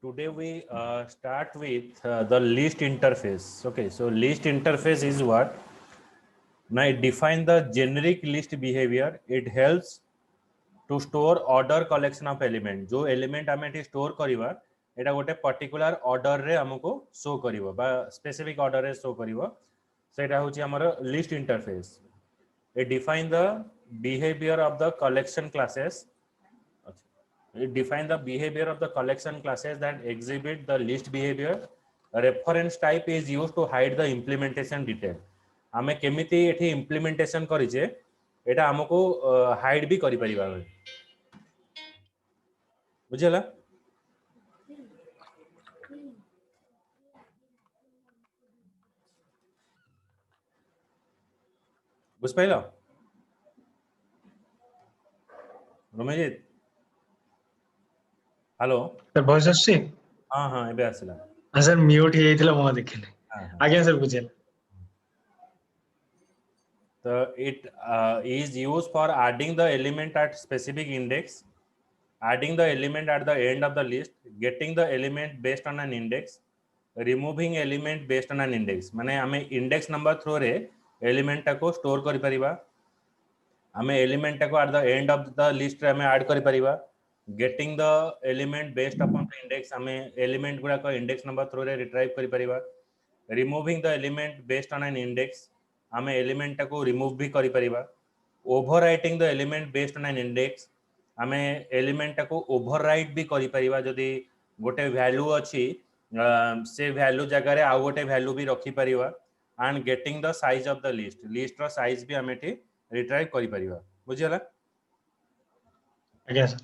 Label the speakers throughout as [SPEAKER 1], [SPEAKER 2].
[SPEAKER 1] Today we start with the list interface. Okay, so list interface is what? Now it define the generic list behavior. It helps to store order collection of element. जो element आमे T store करिवा, एटा गोटे particular order रे हमको show करिवो बा specific order रे show करिवो. So एटा होची हमर list interface. It define the behavior of the collection classes. It define the behavior of the collection classes that exhibit the list behavior. A reference type is used to hide the implementation detail. आमे केमिति एठी implementation करिजे एटा हमको hide भी करि परिबा. बुझला? बुझ pilo? Ramesh hello
[SPEAKER 2] sir voice आसी
[SPEAKER 1] हाँ हाँ एबे आसिला
[SPEAKER 2] हां सर म्यूट हे जाइतिला मो देखिले
[SPEAKER 1] हाँ
[SPEAKER 2] आज्ञा सर बुझेल
[SPEAKER 1] तो it is used for adding the element at specific index, adding the element at the end of the list, getting the element based on an index, removing element based on an index. माने हमें index number through रे element टाको store करि परिबा, हमें element टाको at the end of the list रे हमें add करि परिबा, getting the element based upon the index हमें element गुडा को index number through रे retrieve करि परिबा, removing the element based on an index हमें element टाको remove भी करि परिबा, overwriting the element based on an index हमें element टाको overwrite भी करि परिबा जदि गोटे value अछि से value जगह रे आ गोटे value भी रखि परिबा and getting the size of the list row size भी हमें एठी retrieve करि परिबा. बुझियला?
[SPEAKER 2] आज्ञा सर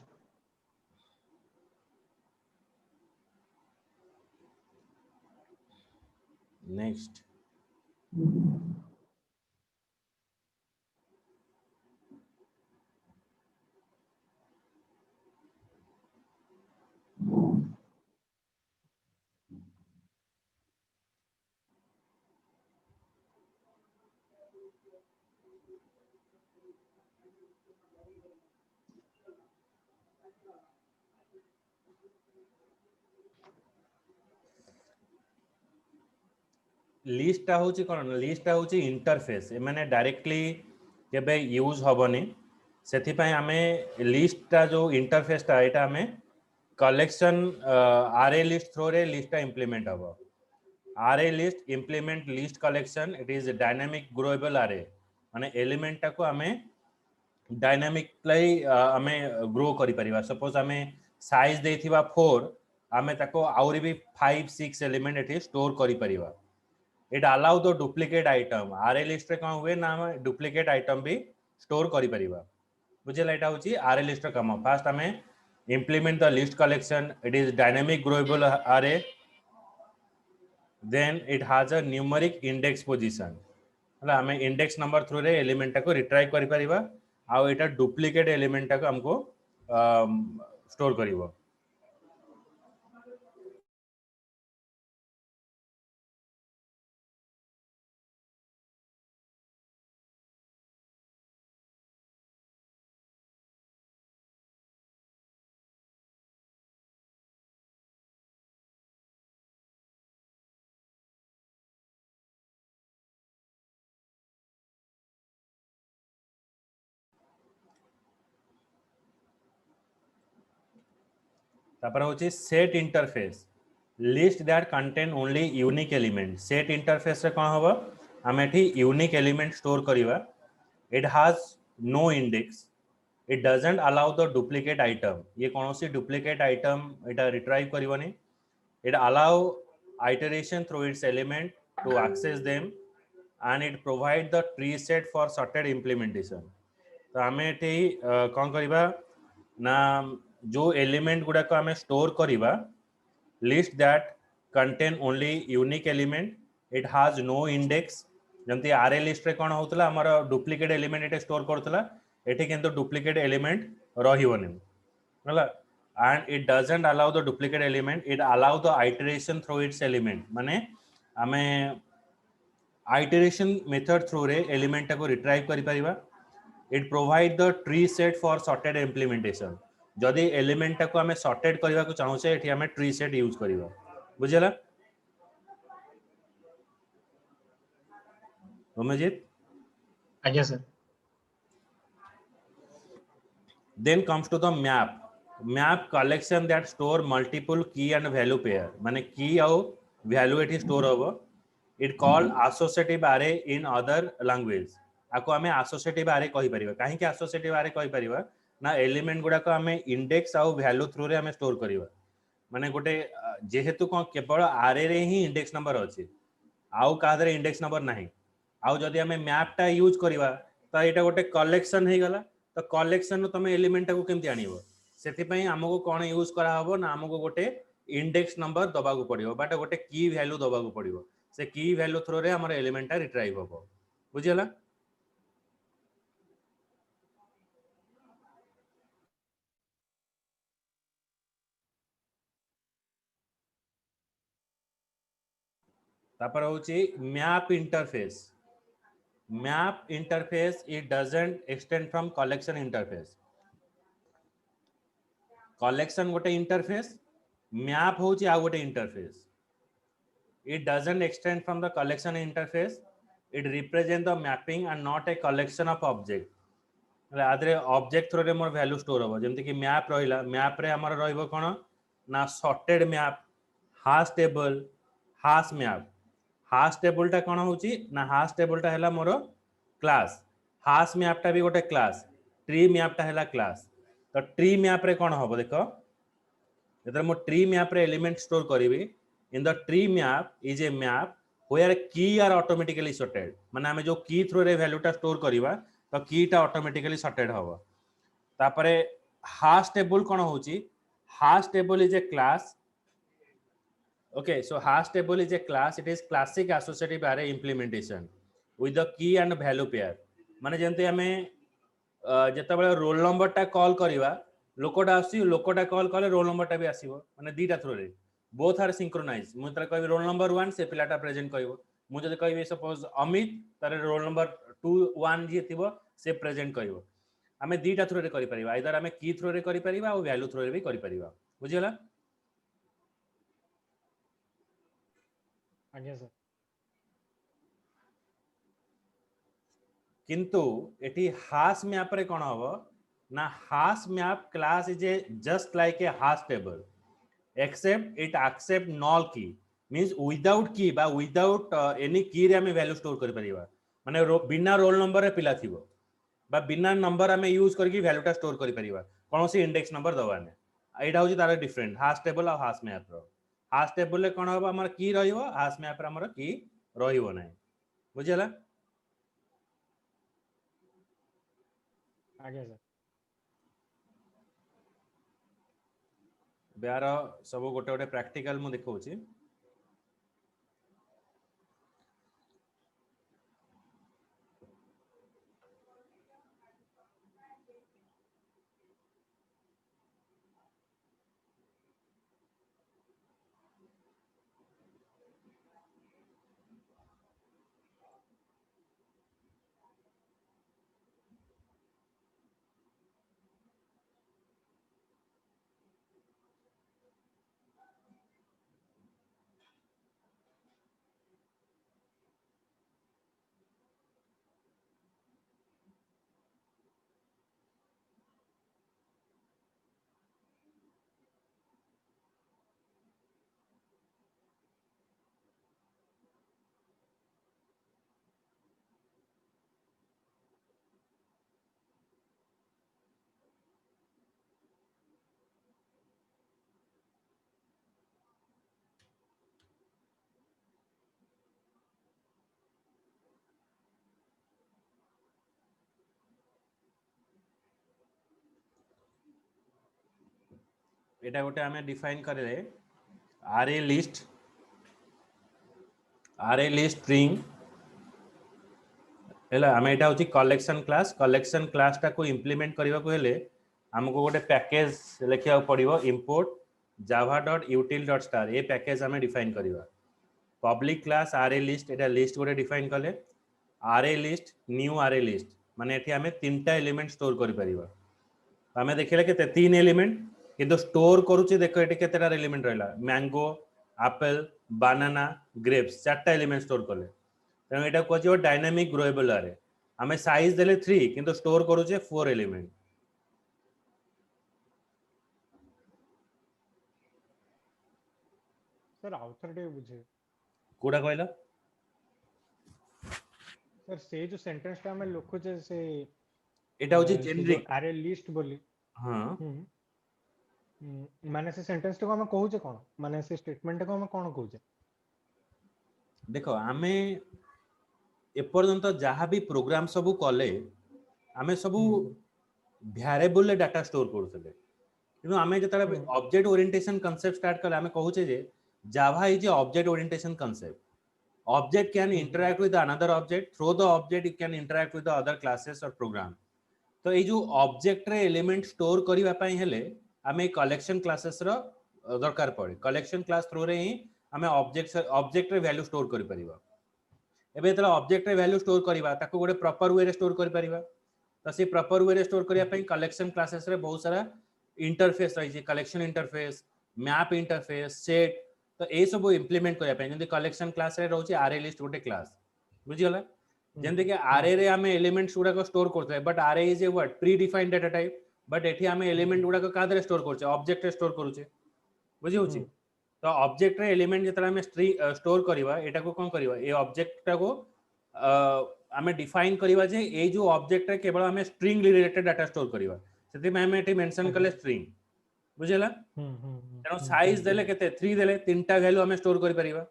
[SPEAKER 1] Next. लिस्टा होची कोन लिस्टा होची इंटरफेस माने डायरेक्टली केबे यूज होबनी सेथि पय हमें लिस्टा जो इंटरफेस ता एटा हमें कलेक्शन array list थ्रू रे लिस्टा इंप्लीमेंट हबो. array list implement list collection, it is a dynamic growable array माने एलिमेंट को हमें डायनामिकली हमें ग्रो करि परिबा. सपोज हमें साइज देथिबा 4 हमें ताको आउरी भी 5 6 एलिमेंट एठी स्टोर करि परिबा. It allow the duplicate item. array list रे कोन हुए ना हम duplicate item भी स्टोर करि परिबा. बुझला एटा होची array list रे काम. फर्स्ट हमें implement the list collection. It is dynamic growable array. Then it has a numeric index position. हला हमें इंडेक्स नंबर थ्रू रे एलिमेंट को रिट्राइव करि परिबा आ एटा डुप्लीकेट एलिमेंट को हमको स्टोर करिवो. तापर होची set interface list that contain only unique element. Set interface रे कोन होबो हम एठी यूनिक एलिमेंट स्टोर करिवा. It has no index. It doesn't allow the duplicate item. ये कोनोसी डुप्लीकेट आइटम एटा रिट्राइव करिवनी. It allow iteration through its element to access them and it provide the tree set for sorted implementation. तो हमें एठी कोन करिवा ना जो element गुडा को हमें स्टोर करिवा list that contain only unique element. It has no index. जंती आरए लिस्ट रे कोन होतला हमर डुप्लीकेट एलिमेंट एटे स्टोर करतला एठी किंतु डुप्लीकेट एलिमेंट रहिवनी हला. and it doesn't allow the duplicate element. it allow the iteration through its element. माने हमें iteration method through रे एलिमेंट को रिट्राइव करि परिबा. it provide the tree set for sorted implementation. जदि एलिमेंट टाको आमे सॉर्टेड करबा को चाहू छे एठी आमे ट्री सेट यूज करबा बुझला रोमजीत
[SPEAKER 2] आज्ञा sir
[SPEAKER 1] then comes to the map collection that store multiple key and value pair माने key आउ value एठी store होबो it called associative array in other language आको आमे associative array कहि परिबा काहे कि associative array कहि परिबा ना एलिमेंट गुडा को आमे इंडेक्स आउ वैल्यू थ्रू रे आमे स्टोर करिबा माने गोटे जेहेतु कोन केवल array रे ही इंडेक्स नंबर अछि आउ कादरे इंडेक्स नंबर नाही आउ जदि आमे मैप टा यूज करिबा त एटा गोटे कलेक्शन हे गला तो कलेक्शन तुम एलिमेंट को केमती आनिबो सेति पई हमको कोन यूज करा हबो ना हमको गोटे इंडेक्स नंबर दबा को पड़िबो बाटा गोटे की वैल्यू दबा को पड़िबो से की वैल्यू थ्रू रे हमर एलिमेंट रिट्राइव हबो बुझियला तापर होची map interface it doesn't extend from collection interface collection गोटे इंटरफेस मैप होची आ गोटे interface it doesn't extend from the collection interface it represents the mapping and not a collection of object आदरे object through रे मोर value store हो जेमति कि map रहिला map रे हमर रहइबो कोन ना सॉर्टेड मैप हाश टेबल टा कोन होची ना हाश टेबल टा हला मोर क्लास हाश मैप टा भी गोटे क्लास ट्री मैप टा हला क्लास तो ट्री मैप रे कोन होबो देखो जदर मो ट्री मैप रे एलिमेंट स्टोर करिवि in the tree map is a map where key are automatically sorted माने हमें जो की थ्रू रे वैल्यू टा स्टोर करिवा तो की टा ऑटोमेटिकली सॉर्टेड होबो तापरे हाश टेबल कोन होची hash table is a class okay so hash table is a class it is classic associative array implementation with the key and value pair माने जेंते हमें जेता बेले रोल नंबर टा कॉल करिवा लोकोटा आसी लोकोटा कॉल कले रोल नंबर टा भी आसीबो माने दीटा थ्रू रे बोथ आर सिंक्रोनाइज मु तरा कहबी रोल नंबर 1 से पिलाटा प्रेजेंट कहबो मु जदि कहबी सपोज अमित तारे रोल नंबर 2 1 जे थिबो से प्रेजेंट कहबो हमें दीटा थ्रू रे करि परिबा आइदर हमें की थ्रू रे करि परिबा आ वैल्यू थ्रू रे भी करि परिबा बुझियला
[SPEAKER 2] आज्ञा सर
[SPEAKER 1] किंतु एटी हाश मैप रे कोन हबो ना hash map class is a just like a hash table except it accept null key means without key ba without any key रे हमें वैल्यू स्टोर कर परिबा माने बिना रोल नंबर रे पिला थिबो बा बिना नंबर हमें यूज करके वैल्यू टा स्टोर कर परिबा कोनोसी इंडेक्स नंबर दबाने एटा होची तार डिफरेंट हाश टेबल और हाश मैप रो हाश टेबल रे कोन हबो हमर की रहिबो हाश मैप रे हमर की रहिबो नै बुझियला
[SPEAKER 2] आज्ञा सर
[SPEAKER 1] बेयार सब गोटे गोटे प्रैक्टिकल मु देखौची एटा गोटे हमें डिफाइन करले array list string हेला हमें एटा होची कलेक्शन क्लास टा को इंप्लीमेंट करबा को हेले हमको गोटे पैकेज लिखिया पड़िबो इंपोर्ट java.util.star ए पैकेज हमें डिफाइन करबा पब्लिक क्लास array list एटा लिस्ट गोटे डिफाइन करले array list new array list माने एठी हमें तीनटा एलिमेंट स्टोर करि परिबा आमे देखिले केते तीन एलिमेंट किंतु स्टोर करूची देखो एटी केतेटा एलिमेंट रहला मैंगो एप्पल बनाना ग्रेप्स चारटा एलिमेंट स्टोर करले तेणु एटा कहछि डायनामिक ग्रोएबल अरे आमे साइज देले 3 किंतु स्टोर करूचे 4 एलिमेंट
[SPEAKER 3] सर आउथर टे बुझे
[SPEAKER 1] कोडा कहला
[SPEAKER 3] सर से जो सेंटेंस टा में लिखु जे से
[SPEAKER 1] एटा होची
[SPEAKER 3] से जो
[SPEAKER 1] जेनरिक
[SPEAKER 3] अरे लिस्ट बोली
[SPEAKER 1] हां
[SPEAKER 3] माने से सेंटेंस को हम कहू जे कोन माने से स्टेटमेंट को हम कोन कहू जे
[SPEAKER 1] देखो आमे एपर्यंत जहाँ भी प्रोग्राम सबू कले आमे सबू भ्यारिएबल डाटा स्टोर करथले किंतु आमे जतरा ऑब्जेक्ट ओरिएंटेशन कांसेप्ट स्टार्ट कले आमे कहू जे Java is a object orientation concept object can interact with another object through the object it can interact with the other classes और प्रोग्राम तो ये जो ऑब्जेक्ट रे एलिमेंट स्टोर करबा पई हेले आमे कलेक्शन क्लासेस रो दरकार पड़े कलेक्शन क्लास थ्रू रे ही आमे ऑब्जेक्ट रे वैल्यू स्टोर करि परिबा एबे तला ऑब्जेक्ट रे वैल्यू स्टोर करबा ताको गोटे प्रॉपर वे रे स्टोर करि परिबा तो से प्रॉपर वे रे स्टोर करिया पई कलेक्शन क्लासेस रे बहुत सारा इंटरफेस रही छै collection interface map interface set तो ए सब इंप्लीमेंट करिया पई जंदी कलेक्शन क्लास रे रहउची आरए लिस्ट गोटे क्लास बुझि गला जंदी के आरए रे हमें एलिमेंट्स गुडा को स्टोर करते but array is a what predefined data type but एठी हमें एलिमेंट गुडा को कादरे स्टोर करछे ऑब्जेक्ट रे स्टोर करूचे बुझि होची तो ऑब्जेक्ट रे एलिमेंट जतरा हमें स्टोर करबा एटा को कोन करबा ए ऑब्जेक्ट टा को हमें डिफाइन करबा जे ए जो ऑब्जेक्ट रे केवल हमें स्ट्रिंग रिलेटेड डाटा स्टोर करबा सेति में हमें एठी मेंशन करले स्ट्रिंग बुझिला तेनो साइज देले केते 3 देले तीनटा वैल्यू हमें स्टोर करि परिबा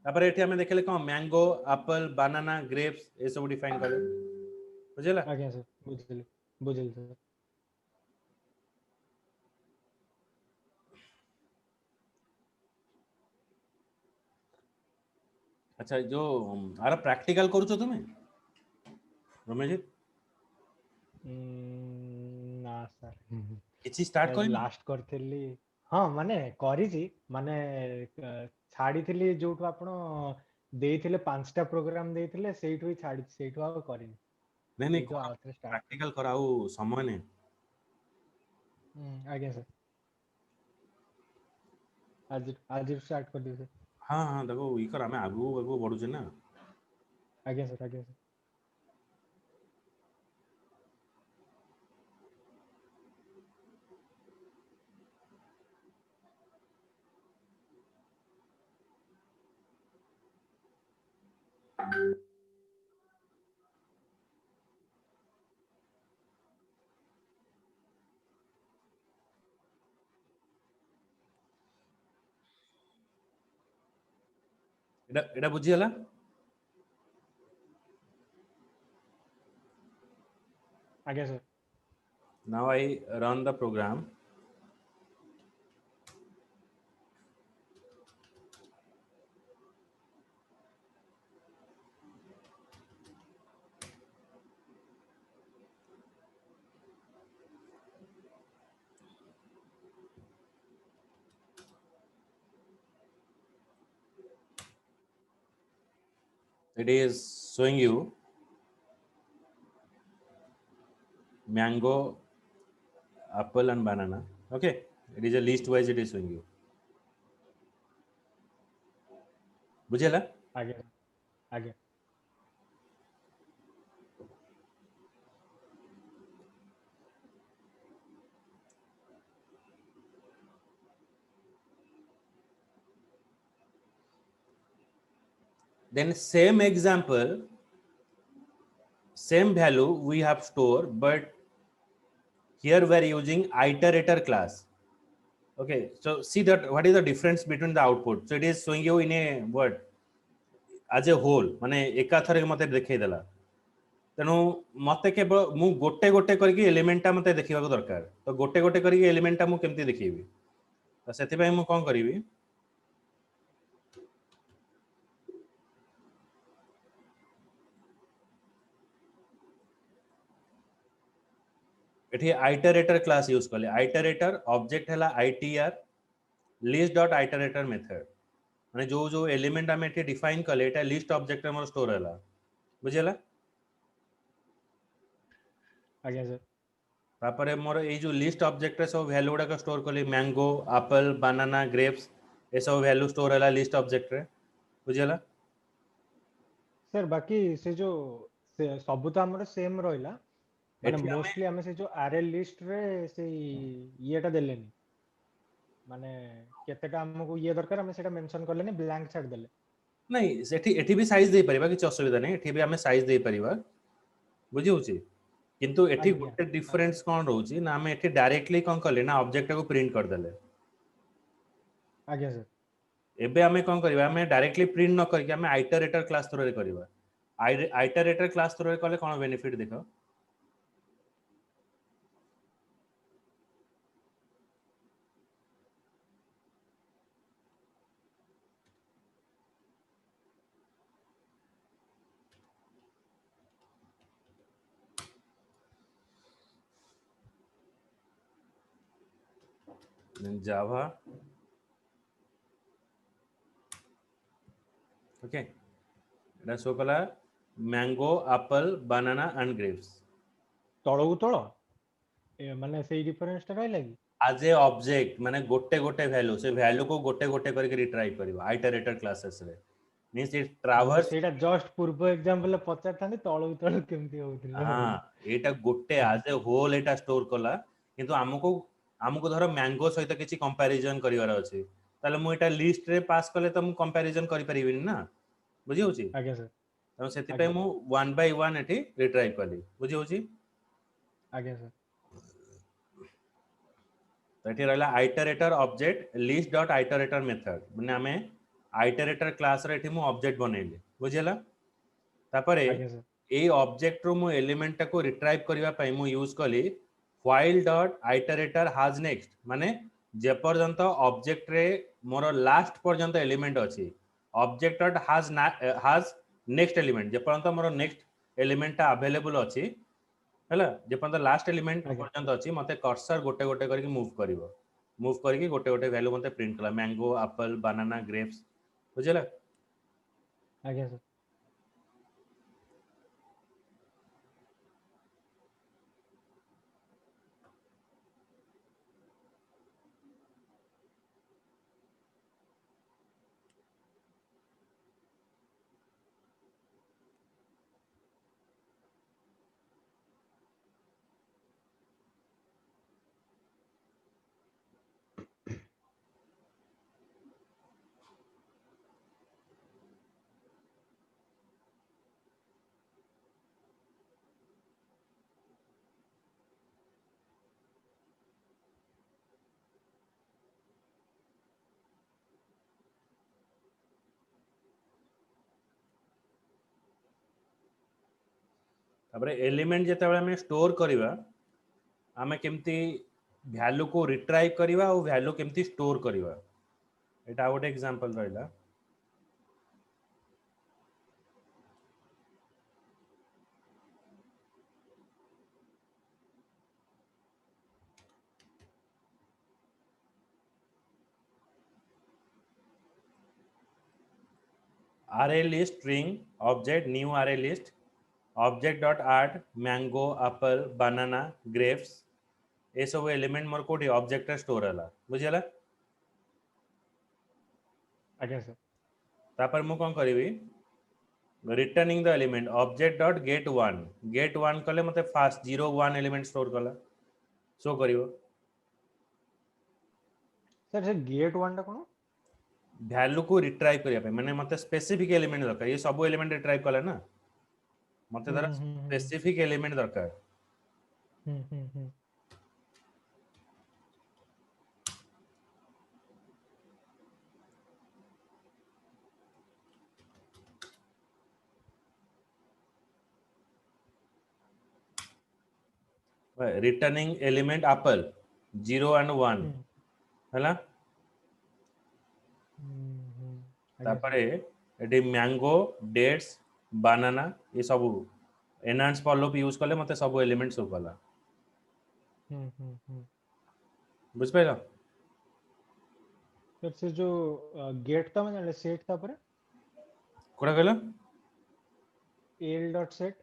[SPEAKER 1] तापर एठी हमें देखले कोन मैंगो एप्पल बनाना ग्रेप्स ए सब डिफाइन करे बुझिला
[SPEAKER 3] आज्ञा सर बुझिल सर
[SPEAKER 1] अच्छा जो आरा प्रैक्टिकल करू छ तुमे रमेश जी
[SPEAKER 3] ना सर
[SPEAKER 1] किछि स्टार्ट करिन
[SPEAKER 3] लास्ट करथिली हाँ माने करी जी माने छाड़ी थिली जोठु आपण देइथिले पांचटा प्रोग्राम देइथिले सेइठु ही छाड़ी सेइठु आ करिन
[SPEAKER 1] नहीं नहीं
[SPEAKER 3] जो आउथरे स्टार्ट
[SPEAKER 1] प्रैक्टिकल कराऊ समय नहीं
[SPEAKER 3] आज्ञा सर आज स्टार्ट कर दियो सर
[SPEAKER 1] हाँ हाँ देखो ई कर हमें आगु आगु बढ़ु छै ना
[SPEAKER 3] आज्ञा सर
[SPEAKER 1] एटा बुझी हला
[SPEAKER 3] आज्ञा sir
[SPEAKER 1] now I run the program it is showing you mango apple and banana okay it is a list wise it is showing you बुझेला
[SPEAKER 3] आज्ञा
[SPEAKER 1] then same example same value we have stored but here we are using iterator class okay so see that what is the difference between the output so it is showing you in a word as a whole माने एका थरे मते देखै देला तेनु मते केवल मु गोटे गोटे करके एलिमेंट ता मते देखिबा को दरकार तो गोटे गोटे करके एलिमेंट ता मु केमती देखिबी तो सेति पय मु कोन करिवि एठी आइटरेटर क्लास यूज करले आइटरेटर ऑब्जेक्ट हला ITR list dot iterator method माने जो जो एलिमेंट हम एठी डिफाइन करले एटा लिस्ट ऑब्जेक्ट हमर स्टोर हला बुझिला
[SPEAKER 3] आज्ञा सर
[SPEAKER 1] तापर मोर ये जो लिस्ट ऑब्जेक्ट रे सब वैल्यू गुड़ाक स्टोर कली मैंगो एप्पल बनाना ग्रेप्स ये सब वैल्यू स्टोर है लिस्ट ऑब्जेक्ट रे बुझीगला।
[SPEAKER 3] सर बाकी से जो से सब तो हमर सेम रहिला माने
[SPEAKER 1] एठी हमें
[SPEAKER 3] मोस्टली हमें से जो अरे लिस्ट रे से येटा देलेनी माने केतेटा हमको ये दरकार हमें सेटा मेंशन करलेनी ब्लैंक छाड़ देले।
[SPEAKER 1] नहीं सेठी एठी भी साइज दे परिबा किछ असुविधा नहीं एठी भी हमें साइज दे परिबा बुझी होची किंतु एठी
[SPEAKER 3] आज्ञा
[SPEAKER 1] गोटे डिफरेंस कोन रहउची ना हमें एठी डायरेक्टली कोन करले ना ऑब्जेक्ट को प्रिंट कर देले
[SPEAKER 3] आज्ञा सर
[SPEAKER 1] एबे हमें कोन करबा हमें डायरेक्टली प्रिंट न करके हमें आइटरेटर क्लास थ्रू रे करबा आइटरेटर क्लास थ्रू रे कले कोन बेनिफिट देखो जावा ओके एटा शो कला mango apple banana and grapes
[SPEAKER 3] तळगु तळ माने सेही डिफरेंस टा रहला कि
[SPEAKER 1] आज ए ऑब्जेक्ट माने गोटे गोटे वैल्यू से वैल्यू को गोटे गोटे करके रिट्राइव करबा आइटरेटर क्लासेस रे मींस इट
[SPEAKER 3] मु
[SPEAKER 1] ट्रैवर्स
[SPEAKER 3] सेटा जस्ट पूर्व एग्जांपल पचार थांदी तळगु तळ केमती होउतिलो
[SPEAKER 1] हाँ एटा गोटे
[SPEAKER 3] आज्ञा
[SPEAKER 1] आज ए होल एटा स्टोर कला किंतु हमको हमको धर मैंगो सहित किसी कंपैरिजन करिवार अछि ताले मु एटा लिस्ट रे पास कले त मु कंपैरिजन करि परिबिनी ना बुझी होची
[SPEAKER 3] आज्ञा सर
[SPEAKER 1] त सेति पे
[SPEAKER 3] आज्ञा
[SPEAKER 1] मु 1 बाय 1 एठी रिट्राइव कली बुझी होची
[SPEAKER 3] आज्ञा सर
[SPEAKER 1] तो ये रहा iterator object list dot iterator method माने हमें आइटरेटर क्लास रे एठी मु ऑब्जेक्ट बनैली बुझिला तापरे
[SPEAKER 3] आज्ञा सर
[SPEAKER 1] ए ऑब्जेक्ट रो मु एलिमेंट को रिट्राइव करिवा पई मु यूज कली while dot iterator has next माने जे पर्यंत ऑब्जेक्ट रे मोर लास्ट पर्यंत एलिमेंट अछि object dot has next element जे पर्यंत मोर नेक्स्ट एलिमेंट अवेलेबल अछि हैला जे पर्यंत लास्ट एलिमेंट
[SPEAKER 3] आज्ञा
[SPEAKER 1] पर्यंत अछि मते कर्सर गोटे गोटे करके मूव करके गोटे गोटे वैल्यू मते प्रिंट कला मैंगो एप्पल बनाना ग्रेप्स बुझला।
[SPEAKER 3] आज्ञा सर
[SPEAKER 1] तापरे एलिमेंट जेते बेले हमें स्टोर करिवा हमें केमती वैल्यू को रिट्राइव करिवा और वैल्यू केमती स्टोर करिवा एटा गोटे एग्जांपल रहला array list string object new array list object dot add mango apple banana grapes ये सब एलिमेंट मोर कोठी ऑब्जेक्ट रे स्टोर हला बुझिला
[SPEAKER 3] आज्ञा सर
[SPEAKER 1] तापर मु कोन करबी returning the element object dot gate 1 कले मते फास्ट 0 1 एलिमेंट स्टोर कला शो करिवो
[SPEAKER 3] सर से गेट 1 टा कोन
[SPEAKER 1] वैल्यू को रिट्राइव करिया पे माने मते स्पेसिफिक एलिमेंट दरकार ये सब एलिमेंट रिट्राइव कला ना मते दर स्पेसिफिक एलिमेंट दरकार
[SPEAKER 3] हम्म
[SPEAKER 1] रिटर्निंग एलिमेंट एप्पल 0 एंड 1 हला
[SPEAKER 3] आज्ञा सर
[SPEAKER 1] तापरे एडी मैंगो डेट्स बनाना ये सब एनहांस फॉर लूप यूज करले मते सब एलिमेंट शो कला बुझ पाइला
[SPEAKER 3] सर से जो गेट था मैंने सेट था पर
[SPEAKER 1] कोडा कहला
[SPEAKER 3] एल डॉट सेट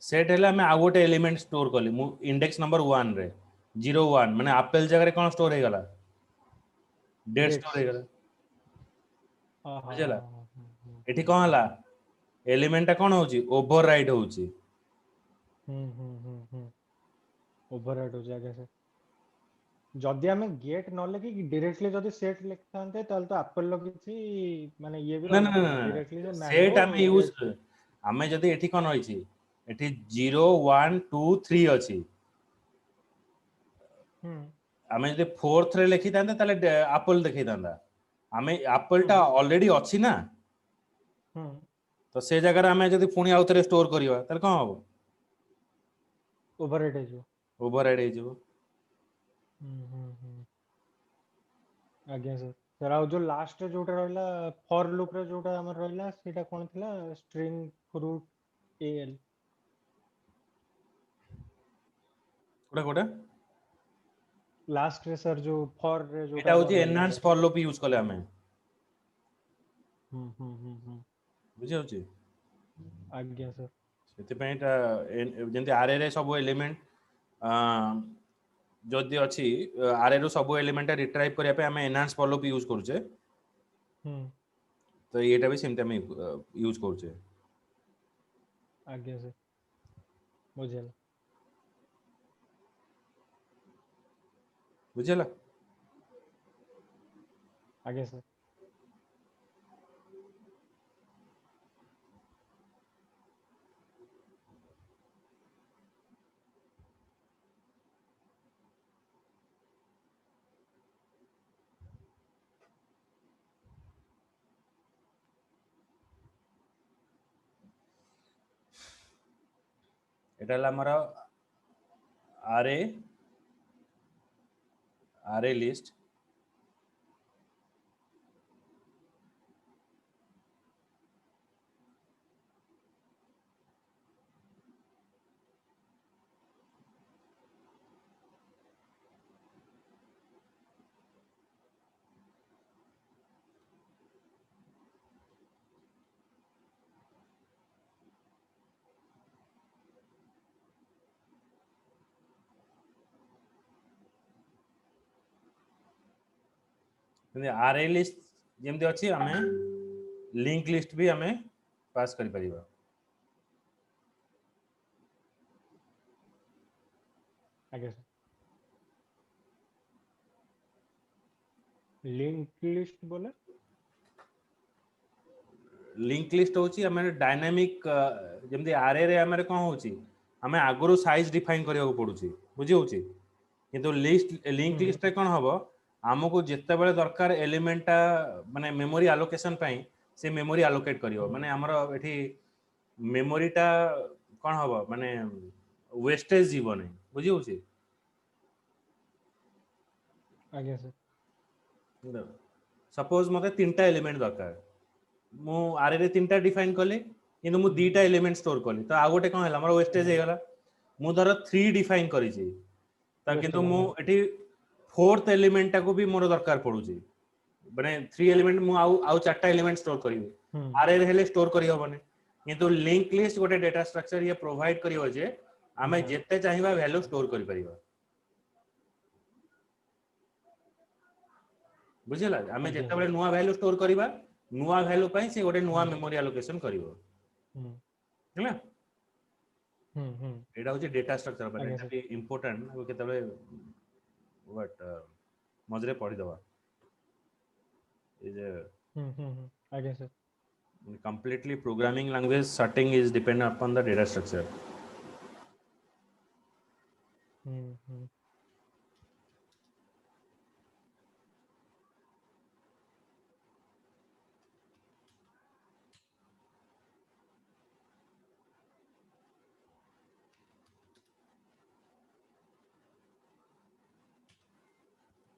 [SPEAKER 1] सेट हेले आमे आ गोटे एलिमेंट स्टोर कली मु इंडेक्स नंबर 1 रे 01 माने एप्पल जगह रे कोन स्टोर हे गला डेट
[SPEAKER 3] Dates.
[SPEAKER 1] स्टोर हे गला
[SPEAKER 3] हाँ हाँ
[SPEAKER 1] बुझला
[SPEAKER 3] हाँ
[SPEAKER 1] एठी कोन हला एलिमेंट टा कोन होची ओवरराइड होची
[SPEAKER 3] ओवरराइड हो जाएगा सर जदि आमे गेट न लेखि डायरेक्टली जदि सेट लिखतांते ताल तो एप्पल लो किछि माने ये भी
[SPEAKER 1] ना
[SPEAKER 3] रही
[SPEAKER 1] ना ना
[SPEAKER 3] नथांता
[SPEAKER 1] ना
[SPEAKER 3] डायरेक्टली से
[SPEAKER 1] सेट
[SPEAKER 3] मैंगो
[SPEAKER 1] आमे यूज
[SPEAKER 3] गेट
[SPEAKER 1] आमे जदी एठी कोन होईची एठी 0 1 2 3 अछि
[SPEAKER 3] हम्म
[SPEAKER 1] आमे जदी फोर्थ रे लिखि तांते ताले एप्पल देखै तांदा आमे एप्पल टा
[SPEAKER 3] हम्म
[SPEAKER 1] ऑलरेडी अछि ना
[SPEAKER 3] हम्म
[SPEAKER 1] तो से जगह रे आमे जदी पुनी आउतरे स्टोर करिवा ताले कोन हबो
[SPEAKER 3] ओवरराइड है जो
[SPEAKER 1] ओवरराइड हे जिवो
[SPEAKER 3] हम्म आज्ञा सर सर आउ जो लास्ट रे जोटा रहला फॉर लूप रे जोटा हमर रहला सेटा कोन थिला स्ट्रिंग फ्रूट एल
[SPEAKER 1] कोडा कोडा
[SPEAKER 3] लास्ट रे सर जो फॉर रे जोटा
[SPEAKER 1] एटा
[SPEAKER 3] हमर
[SPEAKER 1] होची
[SPEAKER 3] रहला
[SPEAKER 1] enhance
[SPEAKER 3] sir
[SPEAKER 1] for loop use कले आमे
[SPEAKER 3] हम्म
[SPEAKER 1] बुझी होची
[SPEAKER 3] आज्ञा सर
[SPEAKER 1] ସେଥିପାଇଁ ଏଟା ଯେମିତି ଆରେ ରେ ସବୁ ଏଲିମେଣ୍ଟ ଯଦି ଅଛି ଆରେ ରୁ ସବୁ ଏଲିମେଣ୍ଟ ରିଟ୍ରାଇଭ୍ କରିବା ପାଇଁ ଆମେ ଏନହାନ୍ସ ଫର ଲୁପ୍ ୟୁଜ୍ କରୁଛେ
[SPEAKER 3] हम्म
[SPEAKER 1] ତ ଏଇଟା ବି ସେମିତି ଆମେ ୟୁଜ୍ କରୁଛେ
[SPEAKER 3] आज्ञा सर बुझेला
[SPEAKER 1] ବୁଝିହେଲା
[SPEAKER 3] आज्ञा सर
[SPEAKER 1] ଏଟା ହେଲା ଆମର ଆରେ ଆରେ ଲିଷ୍ଟ ଆରେ ଲିଷ୍ଟ ଯେମିତି ଅଛି ଆମେ ଲିଙ୍କ ଲିଷ୍ଟ ବି ଆମେ ପାସ୍ କରିପାରିବା
[SPEAKER 3] आज्ञा सर लिंक लिस्ट बोले
[SPEAKER 1] लिंक लिस्ट होची ଆମେ ଡାଇନାମିକ ଯେମିତି ଆରେ ରେ ଆମର କଣ होची ଆମେ ଆଗରୁ ସାଇଜ डिफाइन କରିବାକୁ पडुची बुझी होची କିନ୍ତୁ लिस्ट लिंक लिस्ट रे कौन हबो हमको जेतेबेले दरकार एलिमेंट टा माने मेमोरी आलोकेशन ପାଇଁ से मेमोरी आलोकेट करियो माने हमर एठी मेमोरी टा कौन हबो माने वेस्टेज जीवन है बुझी होची
[SPEAKER 3] आज्ञा सर
[SPEAKER 1] सपोज मते तीनटा एलिमेंट दरकार मु आरे रे तीनटा डिफाइन कले किंतु मु दीटा एलिमेंट स्टोर कली तो आ गोटे कौन हला हमर वेस्टेज हे गला मु धर 3 डिफाइन करी छी ता किंतु
[SPEAKER 3] वेस्टेज
[SPEAKER 1] मु
[SPEAKER 3] हाँ
[SPEAKER 1] एठी फोर्थ एलिमेंट टा को भी मोर दरकार पडुची माने 3 एलिमेंट मु आउ चारटा एलिमेंट स्टोर करिवे आरे रे हेले स्टोर करी हबने किंतु लिंक लिस्ट गोटे डाटा स्ट्रक्चर ये प्रोवाइड करियो जे आमे जेते चाहिबा वैल्यू स्टोर करि परिबा बुझिला आमे
[SPEAKER 3] आज्ञा
[SPEAKER 1] जेते
[SPEAKER 3] सर
[SPEAKER 1] बेले नुवा वैल्यू स्टोर करिबा नुवा वैल्यू पई से गोटे नुवा मेमोरी एलोकेशन करिवो ହେଲା एटा होची डेटा स्ट्रक्चर पर
[SPEAKER 3] आज्ञा
[SPEAKER 1] एटा
[SPEAKER 3] सर
[SPEAKER 1] भी इंपोर्टेंट वो केतबे व्हाट मजरे पढ़ी दवा इज
[SPEAKER 3] आज्ञा sir
[SPEAKER 1] completely programming language setting is dependent upon the data structure
[SPEAKER 3] hmm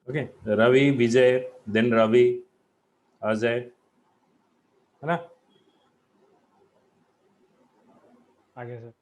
[SPEAKER 1] okay Ravi Vijay then Ravi Ajay है ना
[SPEAKER 3] आज्ञा sir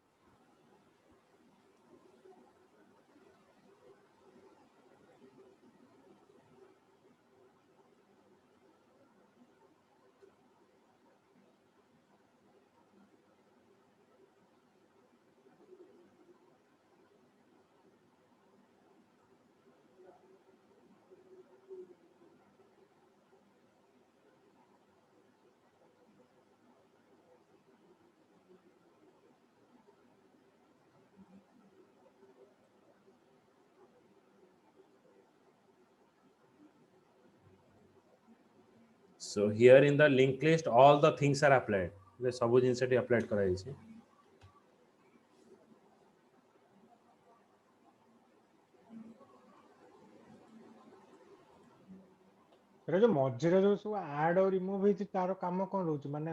[SPEAKER 1] so here in the linked list all the things are applied. The सब जिनसे T applied करा जाइए.
[SPEAKER 3] ଏଟା ଯୋଉ ମଝିରେ ଯୋଉ ସବୁ ଆଡ୍ ଆଉ ରିମୁଭ୍ ହେଇଛି ତାର କାମ କଣ ରହୁଛି ମାନେ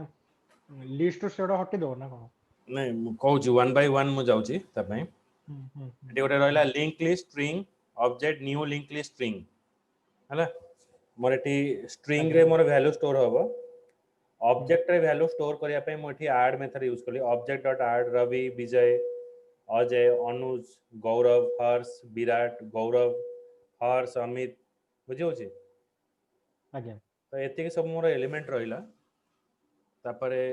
[SPEAKER 3] ଲିଷ୍ଟରୁ ସେଟା ହଟି ଦବ ନା କଣ?
[SPEAKER 1] नहीं कहूँ one by one मु जाऊँगी तब में ये गोटे रहा link list string object new link list string है मोर ये स्ट्रिंग रे मोर वैल्यू स्टोर हम ऑब्जेक्ट रे वैल्यू स्टोर करने पे मुझे ऐड मेथड यूज कली object dot add Ravi Vijay Ajay Anuj Gaurav Harsh Virat गौरव हर्ष अमित बुझे
[SPEAKER 3] ଆଜ୍ଞା
[SPEAKER 1] तो ये सब मोर एलिमेंट रहा तापरे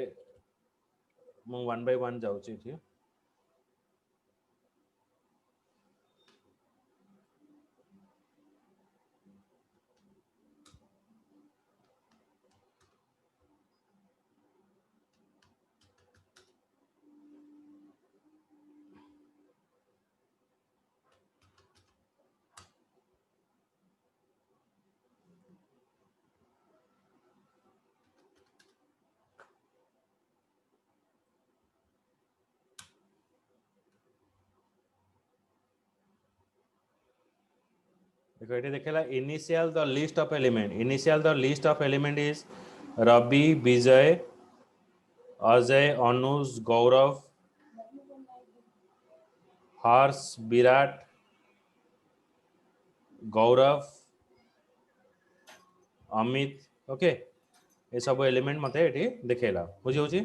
[SPEAKER 1] मु वन बाय वन जाऊँगी ये देखो ये देखेला initial the list of element initial the list of element is Ravi Vijay Ajay Anuj Gaurav Harsh Virat Gaurav Amit okay ये सब एलिमेंट मते ये देखेला बुझी होची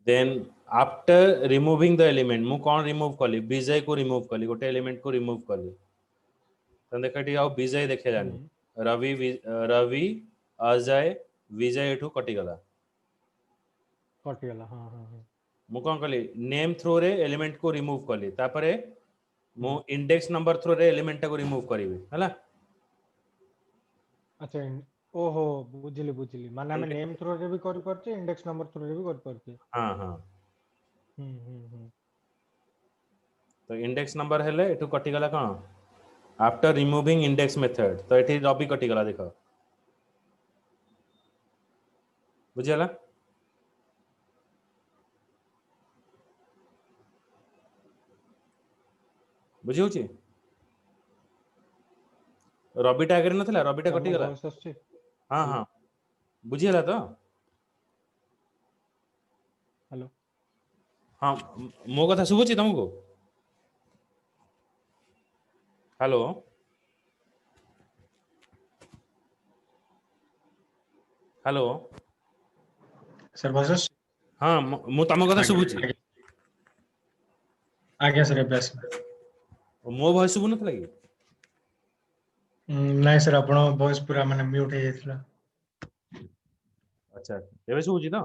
[SPEAKER 1] then after removing the element मु कौन रिमूव कली विजय को रिमूव कली गोटे एलिमेंट को रिमूव कली तो देख ये आउ विजय देखेलानी रवि अजय विजय एठू कटिगला
[SPEAKER 3] କଟିଗଲା ହଁ ହଁ ହଁ
[SPEAKER 1] मु कौन कली नेम थ्रू रे एलिमेंट को रिमूव कली तापरे मु इंडेक्स नंबर थ्रू रे एलिमेंट को रिमूव करिवे हला
[SPEAKER 3] ଆଚ୍ଛା ଓହୋ ବୁଝିଲି ବୁଝିଲି ମାନେ ଆମେ ନେମ୍ ଥ୍ରୋରେ ବି କରିପାରୁଛେ ଇଣ୍ଡେକ୍ସ ନମ୍ବର ଥ୍ରୋରେ ବି କରିପାରୁଛେ
[SPEAKER 1] हाँ हाँ
[SPEAKER 3] ହୁଁ
[SPEAKER 1] तो इंडेक्स नंबर हेले एठू कटिगला कौन आफ्टर रिमूविंग इंडेक्स मेथड तो ये रवि कटिगला देख बुझीगला बुझी होची रविटा आगे नथिला रविटा
[SPEAKER 3] ଆମ
[SPEAKER 1] कटिगला
[SPEAKER 3] ଭଏସ୍ ଆସୁଛି
[SPEAKER 1] हाँ हाँ बुझीगला तो
[SPEAKER 3] ହ୍ୟାଲୋ
[SPEAKER 1] हाँ मो कथा शुभुची तुमको हेलो हेलो
[SPEAKER 2] सर बस
[SPEAKER 1] हाँ मु तम कथा शुभुची
[SPEAKER 2] आज्ञा सर ଏବେ ଆସିଲା
[SPEAKER 1] मो भॉइस शुभु नथिला कि
[SPEAKER 2] ନାଇଁ ସାର୍ ଆପଣଙ୍କ ଭଏସ୍ ପୁରା ମାନେ ମ୍ୟୁଟ୍ ହେଇଯାଇଥିଲା
[SPEAKER 1] अच्छा एबे शुभुची तो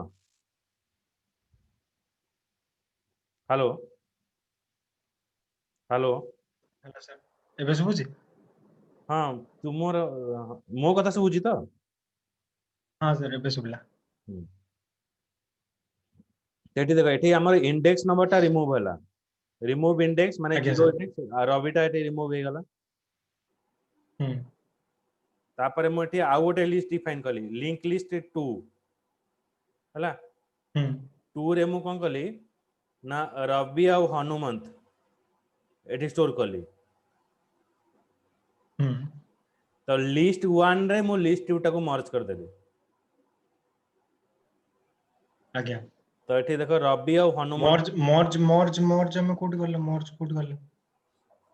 [SPEAKER 1] हेलो हेलो
[SPEAKER 2] ହେଲା ସାର୍ ଏବେ ଶୁଭୁଛି
[SPEAKER 1] हाँ तुमर मो कथा शुभुची तो
[SPEAKER 2] ହଁ ସାର୍ ଏବେ ଶୁଭିଲା
[SPEAKER 1] देखो ये आम इंडेक्स नंबर टा रिमूव है रिमूव इंडेक्स माने
[SPEAKER 2] आज्ञा
[SPEAKER 1] 0
[SPEAKER 2] सर
[SPEAKER 1] इंडेक्स रविटा ये रिमूव हो गला
[SPEAKER 2] ହୁଁ
[SPEAKER 1] तापर मुझे आउ गोटे लिस्ट डिफाइन कली लिंक लिस्ट 2 है
[SPEAKER 2] ହୁଁ
[SPEAKER 1] 2 रे मु कौन कली ना रवि आउ हनुमंत ये स्टोर कली
[SPEAKER 2] ହୁଁ
[SPEAKER 1] तो लिस्ट 1 रे मु लिस्ट 2 टाको मर्ज कर देली
[SPEAKER 2] ଆଜ୍ଞା
[SPEAKER 1] तो ये देखो रवि आउ Hanumant
[SPEAKER 2] merge merge merge merge ଆମେ କୋଉଠି ଗଲେ ମର୍ଜ କୋଉଠି गले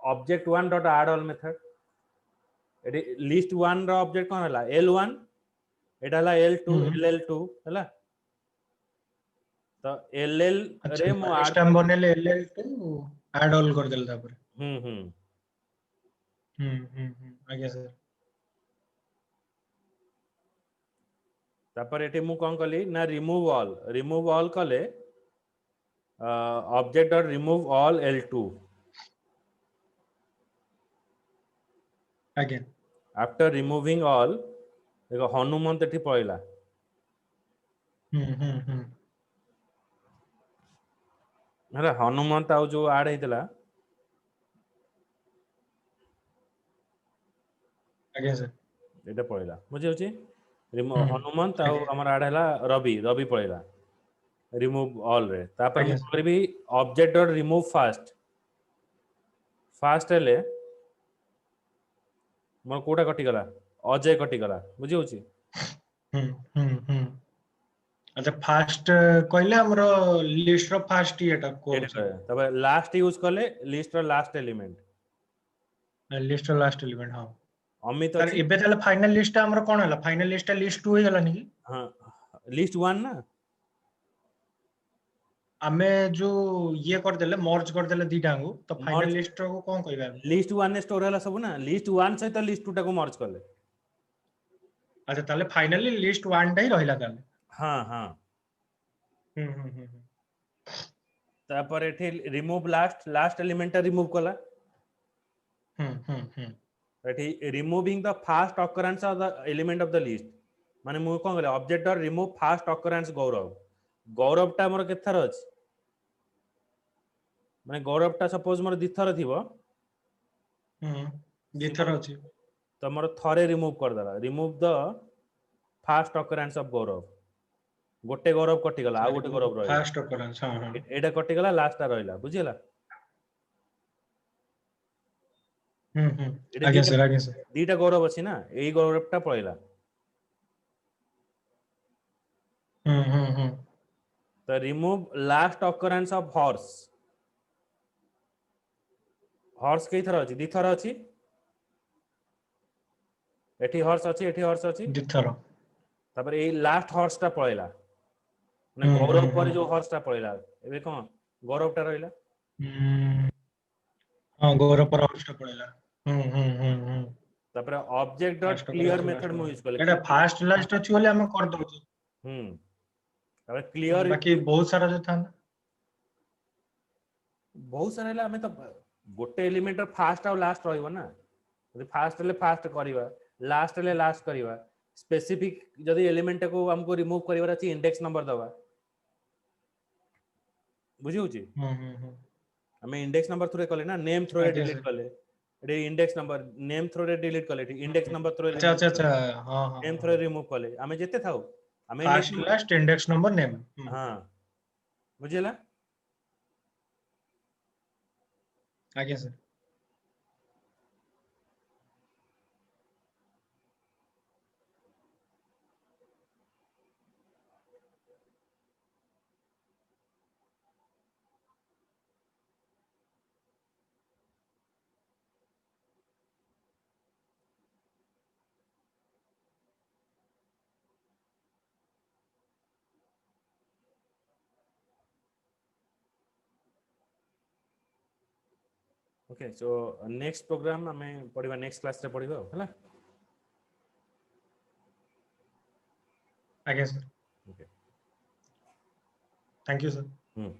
[SPEAKER 1] object 1 dot add all method ये लिस्ट 1 रो ऑब्जेक्ट कौन हला l1 एटा हला l2
[SPEAKER 2] ହୁଁ
[SPEAKER 1] ll2 हला तो ll
[SPEAKER 2] अच्छा
[SPEAKER 1] रे मु
[SPEAKER 2] लिस्ट
[SPEAKER 1] ऐड
[SPEAKER 2] हम
[SPEAKER 1] कर
[SPEAKER 2] बनेले ll2 ऐड ऑल कर देल तापर
[SPEAKER 1] हम्म
[SPEAKER 2] आज्ञा सर
[SPEAKER 1] तापर एटे मु कौन कली ना रिमूव ऑल कले object dot remove all l2
[SPEAKER 2] आज्ञा
[SPEAKER 1] आफ्टर रिमूविंग ऑल देखो हनुमंत एठी पळेला ହେଲା ହନୁମନ୍ତ ଆଉ ଯୋଉ ଆଡ ହେଇଥିଲା
[SPEAKER 2] ଆଜ୍ଞା ସାର୍
[SPEAKER 1] ଏଇଟା ପଳେଇଲା ବୁଝିଯାଉଛି
[SPEAKER 2] ହୁଁ
[SPEAKER 1] ହନୁମନ୍ତ ଆଉ
[SPEAKER 2] ଆଜ୍ଞା
[SPEAKER 1] ଆମର ଆଡ ହେଲା ରବି ରବି ପଳେଇଲା ରିମୁଭ ଅଲ୍ ରେ ତାପରେ
[SPEAKER 2] ଆଜ୍ଞା
[SPEAKER 1] ମୁଁ
[SPEAKER 2] ସାର୍
[SPEAKER 1] କରିବି ଅବଜେକ୍ଟ ଡଟ୍ ରିମୁଭ ଫାଷ୍ଟ ହେଲେ ମୋର କୋଉଟା କଟିଗଲା ଅଜୟ କଟିଗଲା ବୁଝିଯାଉଛି
[SPEAKER 2] ହୁଁ ହୁଁ ହୁଁ ଆଚ୍ଛା ଫାଷ୍ଟ କହିଲେ ଆମର ଲିଷ୍ଟ ର ଫାଷ୍ଟ ଇଏଟା
[SPEAKER 1] ଏଇଟା
[SPEAKER 2] କହୁଛି
[SPEAKER 1] କହିବା ତାପରେ ଲାଷ୍ଟ ୟୁଜ କଲେ ଲିଷ୍ଟ ର ଲାଷ୍ଟ ଏଲିମେଣ୍ଟ
[SPEAKER 2] ଲିଷ୍ଟ ର ଲାଷ୍ଟ ଏଲିମେଣ୍ଟ ହଁ
[SPEAKER 1] ଅମିତ
[SPEAKER 2] ତାର
[SPEAKER 1] ଅଛି
[SPEAKER 2] ଏବେ ତାହେଲେ ଫାଇନାଲ ଲିଷ୍ଟ ଆମର କଣ ହେଲା ଫାଇନାଲ ଲିଷ୍ଟ ଲିଷ୍ଟ 2 ହେଇଗଲାନି କି
[SPEAKER 1] ହଁ ଲିଷ୍ଟ 1 ନା
[SPEAKER 2] ଆମେ ଯୋଉ ଇଏ କରିଦେଲେ ମର୍ଜ କରିଦେଲେ ଦିଟାଙ୍କୁ ତ ଫାଇନାଲ
[SPEAKER 1] ମର୍ଜ
[SPEAKER 2] ଲିଷ୍ଟ କୁ କଣ କହିବା ଆମେ
[SPEAKER 1] ଲିଷ୍ଟ 1 ରେ ଷ୍ଟୋର ହେଲା ସବୁ ନା ଲିଷ୍ଟ 1 ସହିତ ଲିଷ୍ଟ 2 ଟାକୁ ମର୍ଜ କଲେ
[SPEAKER 2] ଆଚ୍ଛା ତାହେଲେ ଫାଇନାଲି ଲିଷ୍ଟ 1 ଟା ହିଁ ରହିଲା ତାହେଲେ
[SPEAKER 1] ହଁ ହଁ
[SPEAKER 2] ହୁଁ
[SPEAKER 1] ତାପରେ ଏଠି ରିମୁଭ ଲାଷ୍ଟ ଏଲିମେଣ୍ଟ ଟା ରିମୁଭ କଲା
[SPEAKER 2] ହୁଁ
[SPEAKER 1] ଏଠି removing the first occurrence of the element of the list ମାନେ ମୁଁ କଣ କଲି object dot remove first occurrence Gaurav ଟା ଆମର କେତେ ଥର ଅଛି ମାନେ ଗୌରବ ଟା ସପୋଜ ମୋର ଦିଥର ଥିବ
[SPEAKER 2] ଦିଥର ଅଛି
[SPEAKER 1] ତ ମୋର ଥରେ ରିମୁଭ କରିଦେଲା remove the first occurrence of ଗୌରବ ଗୋଟେ ଗୌରବ କଟିଗଲା ଆଉ ଗୋଟେ ଗୌରବ ରହିଲା
[SPEAKER 2] ଫାଷ୍ଟ ଅକରେନ୍ସ ହଁ
[SPEAKER 1] ଏଇଟା କଟିଗଲା ଲାଷ୍ଟଟା ରହିଲା ବୁଝିଗଲା
[SPEAKER 2] ହୁଁ
[SPEAKER 1] ଏଇଟା
[SPEAKER 2] ଆଜ୍ଞା ସାର୍
[SPEAKER 1] ଦିଟା ଗୌରବ ଅଛି ନା ଏଇ ଗୌରବଟା ପଳେଇଲା
[SPEAKER 2] ହୁଁ
[SPEAKER 1] ତ ରିମୁଭ ଲାଷ୍ଟ ଅକରେନ୍ସ ଅଫ ହର୍ସ କେଇଥର ଅଛି ଦିଥର ଅଛି ଏଠି ହର୍ସ ଅଛି ଏଠି ହର୍ସ ଅଛି
[SPEAKER 2] ଦିଥର
[SPEAKER 1] ତାପରେ ଏଇ ଲାଷ୍ଟ ହର୍ସଟା ପଳେଇଲା ମାନେ ଗୌରବ ପରେ ଯୋଉ ହର୍ସଟା ପଳେଇଲା ଏବେ କଣ ଗୌରବଟା ରହିଲା
[SPEAKER 2] ହଁ ଗୌରବ ପରେ ହର୍ସଟା ପଳେଇଲା ହୁଁ
[SPEAKER 1] ତାପରେ object dot
[SPEAKER 2] first
[SPEAKER 1] clear
[SPEAKER 2] occurrence
[SPEAKER 1] method ମୁଁ ୟୁଜ କଲି
[SPEAKER 2] ଏଟା ଫାଷ୍ଟ ଲାଷ୍ଟ ଅଛି ବୋଲି ଆମେ କରିଦଉଛୁ
[SPEAKER 1] ତାପରେ କ୍ଲିୟର
[SPEAKER 2] ବାକି ବହୁତ ସାରା ଯୋଉ ଥାନ୍ତା
[SPEAKER 1] ବହୁତ ସାରା ହେଲେ ଆମେ ତ ଗୋଟେ ଏଲିମେଣ୍ଟର ଫାଷ୍ଟ ଆଉ ଲାଷ୍ଟ ରହିବ ନା ଯଦି ଫାଷ୍ଟ ହେଲେ ଫାଷ୍ଟ କରିବା ଲାଷ୍ଟ ହେଲେ ଲାଷ୍ଟ କରିବା ସ୍ପେସିଫିକ ଯଦି ଏଲିମେଣ୍ଟକୁ ଆମକୁ ରିମୁଭ କରିବାର ଅଛି ଇଣ୍ଡେକ୍ସ ନମ୍ବର ଦବା ବୁଝି ହଉଛି ଆମେ ଇଣ୍ଡେକ୍ସ ନମ୍ବର ଥ୍ରୋରେ କଲେ ନା ନେମ୍ ଥ୍ରୋରେ
[SPEAKER 2] ଆଜ୍ଞା
[SPEAKER 1] ଡିଲିଟ
[SPEAKER 2] ସାର୍
[SPEAKER 1] କଲେ ଏଠି ଇଣ୍ଡେକ୍ସ ନମ୍ବର ନେମ୍ ଥ୍ରୋରେ ଡିଲିଟ କଲେ ଏଠି ଇଣ୍ଡେକ୍ସ ନମ୍ବର ଥ୍ରୋରେ ରିମୁଭ
[SPEAKER 2] ଆଚ୍ଛା
[SPEAKER 1] କଲେ
[SPEAKER 2] ହଁ
[SPEAKER 1] ନେମ୍ ଥ୍ରୋରେ ରିମୁଭ କଲେ ଆମେ ଯେତେ ଥାଉ ଆମେ index
[SPEAKER 2] first
[SPEAKER 1] number
[SPEAKER 2] last index number name
[SPEAKER 1] ହଁ ବୁଝିଲା
[SPEAKER 2] ଆଜ୍ଞା sir
[SPEAKER 1] okay so next program आमे पढ़िबा नेक्स्ट क्लास रे पढ़िबा होला
[SPEAKER 2] आज्ञा sir
[SPEAKER 1] okay
[SPEAKER 2] thank you sir
[SPEAKER 1] hmm